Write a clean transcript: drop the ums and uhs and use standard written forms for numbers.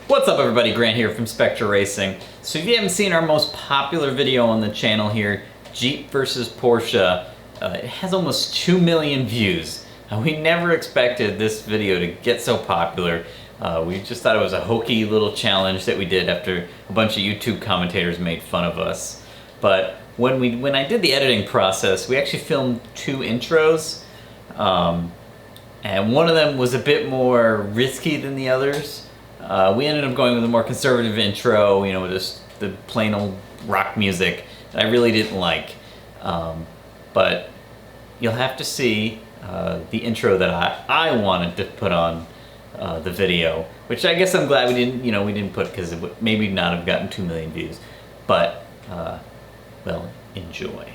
What's up everybody, Grant here from Spectra Racing. So if you haven't seen our most popular video on the channel here, Jeep versus Porsche, it has almost 2 million views. We never expected this video to get so popular. We just thought it was a hokey little challenge that we did after a bunch of YouTube commentators made fun of us. But when I did the editing process, we actually filmed 2 intros. And one of them was a bit more risky than the others. We ended up going with a more conservative intro, you know, just the plain old rock music that I really didn't like. But you'll have to see the intro that I wanted to put on the video, which I guess I'm glad we didn't put, because it would maybe not have gotten 2 million views. But well, enjoy.